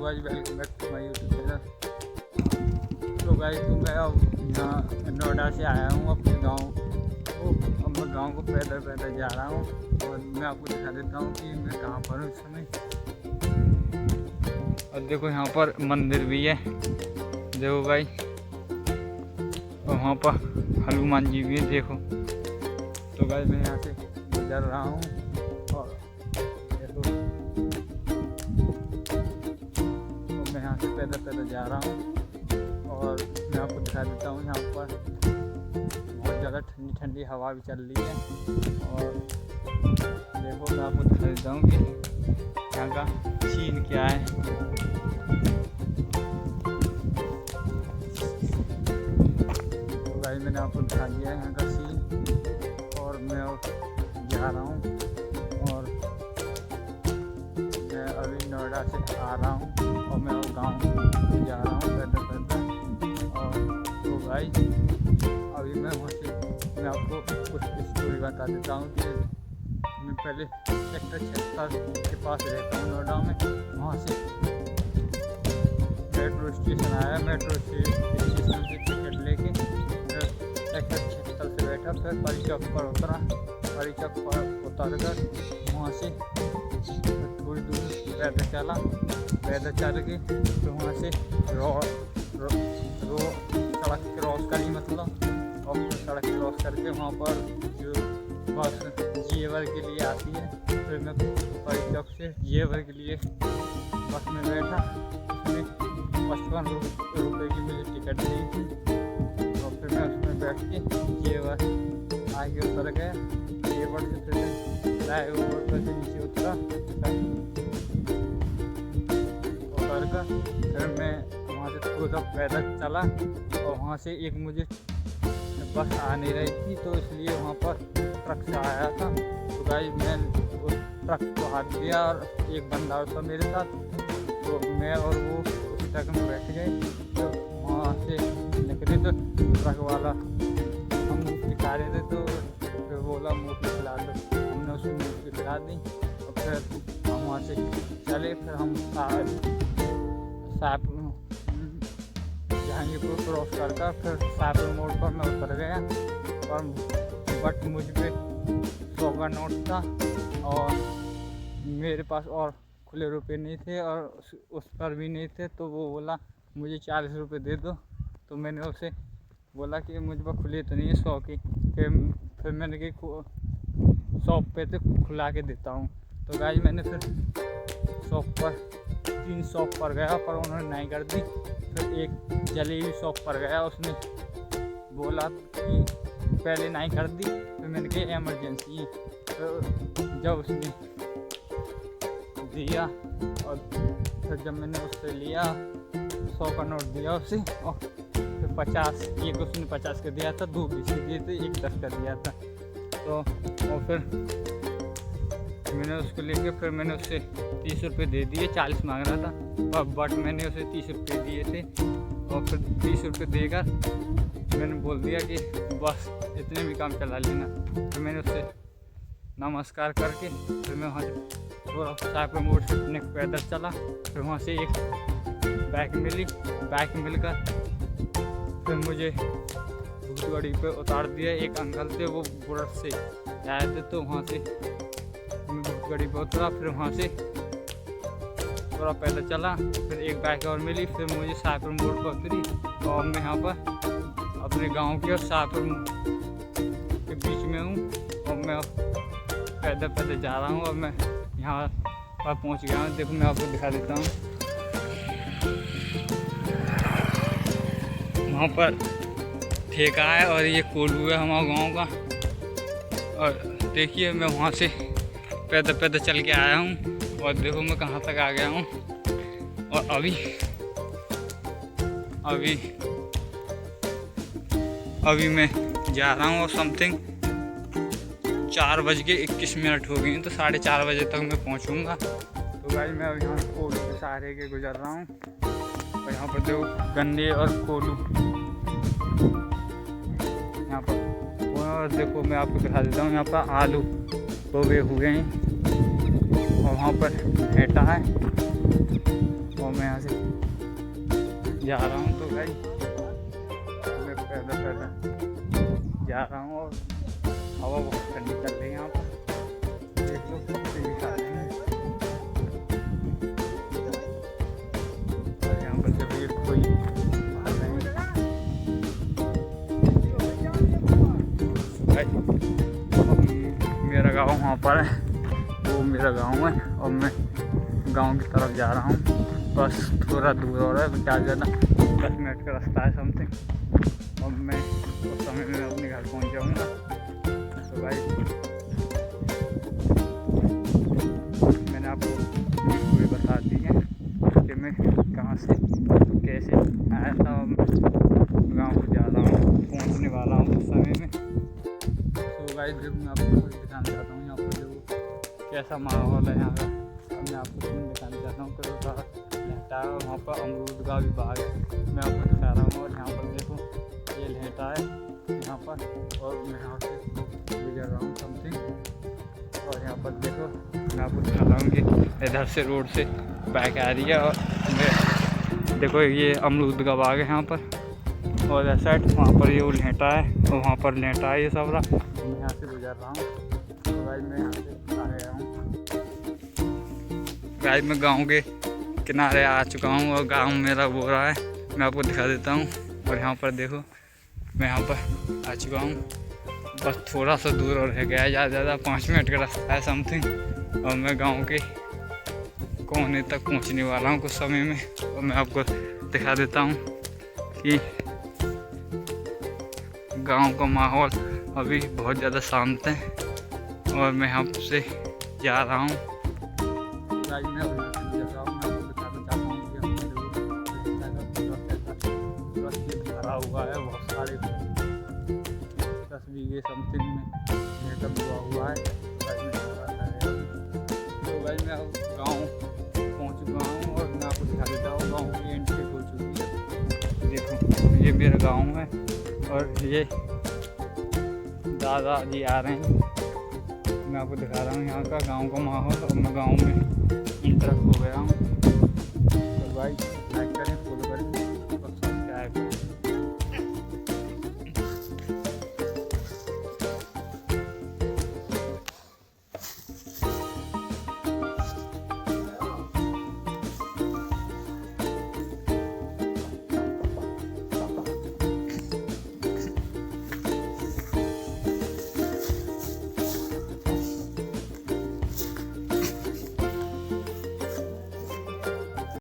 Guys welcome back to my YouTube channel. तो guys तो मैं अब यहाँ नोएडा से आया हूँ अपने गांव। तो अब मैं गांव को पैदल पैदल जा रहा हूँ और मैं आपको दिखा देता हूँ कि मैं कहाँ पर हूँ इस समय। और देखो यहाँ पर मंदिर भी है, देखो गाइस, और वहाँ पर हनुमान जी भी है देखो। तो गाइस मैं यहाँ से गुजर रहा हूँ और देखो मैं यहाँ से पैदल पैदल जा रहा हूँ और मैं आपको दिखा देता हूँ। यहाँ पर बहुत ज़्यादा ठंडी ठंडी हवा भी चल रही है और देखो मैं आपको दिखा देता हूँ कि यहाँ का सीन क्या है। तो भाई मैंने आपको दिखा दिया है यहाँ का सीन और मैं जा रहा हूँ और मैं अभी नोएडा से आ रहा हूँ और मैं गाँव जा रहा हूँ पैदल पैदल। और तो भाई अभी मैं वहाँ से मैं आपको कुछ स्टोरी बता देता हूँ कि मैं पहले सेक्टर 76 के पास रहता हूँ नोएडा में। वहाँ से मेट्रो स्टेशन आया, मेट्रो स्टेशन से टिकट लेके सेक्टर 76 से बैठा, फिर परी चौक पर उतरा, परी चौक पर उतर कर वहाँ से थोड़ी दूर पैदल चला, पैदल चल के फिर वहाँ से सड़क क्रॉस करी मतलब, और फिर सड़क क्रॉस करके वहाँ पर जो बस जेवर के लिए आती है, फिर मैं परी चौक से जेवर के लिए बस में बैठा। उसमें 55 रुपये की मुझे टिकट दी थी और फिर मैं उसमें बैठ के जेवर आगे उतर गया। जेवर से फिर फ्लाईओवर पर से नीचे उतरा, उतर कर फिर मैं वहाँ से थोड़ा पैदल चला और वहाँ से एक मुझे बस आ नहीं रही थी तो इसलिए वहाँ पर ट्रक से आया था। तो गाइस मैं उस ट्रक को हाथ दिया और एक बंदा था मेरे साथ, तो मैं और वो उस ट्रक में बैठ गए। तो वहाँ से निकले तो ट्रक वाला हम दिखा रहे थे तो फिर बोला मूर्ति खिला दो, हमने उसको मूर्ति खिला दी और फिर हम वहाँ से चले। फिर हम जहांगीरपुर क्रॉस कर फिर साहपुर मोड़ पर मैं उतर गया और बट मुझ पे 100 का नोट था और मेरे पास और खुले रुपए नहीं थे और उस पर भी नहीं थे। तो वो बोला मुझे 40 रुपये दे दो। तो मैंने उसे बोला कि मुझ पर खुले तो नहीं है 100 की। फिर मैंने कि 100 पे तो खुला के देता हूँ। तो गाइस मैंने फिर शॉप पर 3 शॉप पर गया पर उन्होंने नहीं कर दी। फिर एक जलेबी शॉप पर गया, उसने बोला कि पहले नहीं कर दी। फिर मैंने कहा एमरजेंसी है। तो जब उसने दिया और फिर जब मैंने उससे लिया 100 का नोट दिया उसे और फिर 50, एक उसने 50 का दिया था, 2 बीस दिए थे, एक 10 का दिया था। तो और फिर मैंने उसको लेके फिर मैंने उससे 30 रुपये दे दिए, 40 मांग रहा था बट मैंने उसे 30 रुपये दिए थे। और फिर 30 रुपये देकर मैंने बोल दिया कि बस इतने भी काम चला लेना। फिर मैंने उससे नमस्कार करके फिर मैं वहाँ से थोड़ा साहपुर मोड़ से अपने पैदल चला। फिर वहाँ से एक बाइक मिली, बाइक मिलकर फिर मुझे गाड़ी पे उतार दिया। एक अंकल थे वो बुढ़त से आए थे, तो वहाँ से गाड़ी पर उतरा, फिर वहाँ से थोड़ा पैदल चला। फिर एक बाइक और मिली, फिर मुझे साहपुर मोड़ पर उतरी और मैं यहाँ पर अपने गांव के और साहपुर के बीच में हूँ और मैं पैदल पैदल जा रहा हूँ और मैं यहाँ पर पहुँच गया हूँ। देखो मैं आपको दिखा देता हूँ, वहाँ पर ठेका है और ये कोल्हू है हमारे गाँव का। और देखिए मैं वहाँ से पैदल पैदल चल के आया हूँ और देखो मैं कहाँ तक आ गया हूँ। और अभी मैं जा रहा हूँ और समथिंग 4:21 हो गई हैं, तो 4:30 बजे तक मैं पहुँचूँगा। तो भाई मैं यहाँ कोल्हू के सहारे के गुजर रहा हूँ और यहाँ पर देखो गन्ने और कोल्हू यहाँ पर। और देखो मैं आपको दिखा देता हूँ, यहाँ पर आलू बोए हुए हैं और वहाँ पर भेटा है और मैं यहाँ से जा रहा हूँ। तो भाई मैं पैदल जा रहा हूँ और हवा बहुत ठंडी चल रही है यहाँ पर। देख लो पक्षी दिखा रहे हैं और यहाँ पर जब ये कोई भाग रहे हैं। मेरा गाँव वहाँ पर है, वो मेरा गाँव है और मैं गांव की तरफ जा रहा हूँ। बस थोड़ा दूर हो रहा है, ज़्यादा 10 मिनट का रास्ता है समथिंग। और मैं उस समय में अपने घर पहुँच जाऊँगा। तो भाई मैंने आपको पूरी बता दी है कि मैं कहाँ से कैसे आया था और मैं गाँव को जा रहा हूँ, पहुँचने वाला हूँ उस समय में। तो भाई देखो मैं आपको दिखाना चाहता हूँ यहाँ पर जो कैसा माहौल है यहाँ का। मैं आपको दिखाना चाहता हूँ कि थोड़ा लहटा है और वहाँ पर अमरूद का भी बाग है, मैं आपको दिखा रहा हूँ। और यहाँ पर देखो ये लहटा है यहाँ पर और मैं यहाँ से गुजर रहा हूँ समथिंग। और यहाँ पर देखो मैं आपको दिखा रहा हूँ कि इधर से रोड से बाइक आ रही है और देखो ये अमरूद का बाग है यहाँ पर। और इस साइड वहाँ पर ये लहटा है और वहाँ पर लहटा है ये सब रहा। मैं यहाँ से गुजर रहा हूँ। तो भाई मैं यहाँ से आ गया हूँ। गाइस मैं गांव के किनारे आ चुका हूँ और गांव मेरा वो रहा है, मैं आपको दिखा देता हूँ। और यहाँ पर देखो मैं यहाँ पर आ चुका हूँ। बस थोड़ा सा दूर और रह गया है, ज़्यादा 5 मिनट का रास्ता है समथिंग। और मैं गांव के कोने तक पहुँचने वाला हूँ कुछ समय में। और मैं आपको दिखा देता हूँ कि गांव का माहौल अभी बहुत ज़्यादा शांत है और मैं यहाँ से जा रहा हूँ। भरा हुआ है बहुत सारे 10 बीघे समथिंग में मेकअप हुआ है। तो भाई मैं गाँव पहुँच चुका हूँ और मैं आपको दिखा देता हूँ गाँव की एंट्री हो चुकी है। देखो ये मेरा गाँव है और ये दादाजी आ रहे हैं। मैं आपको दिखा रहा हूँ यहाँ का गांव का माहौल और मैं गांव में इंटरेस्ट हो गया हूँ। तो भाई लाइक करें।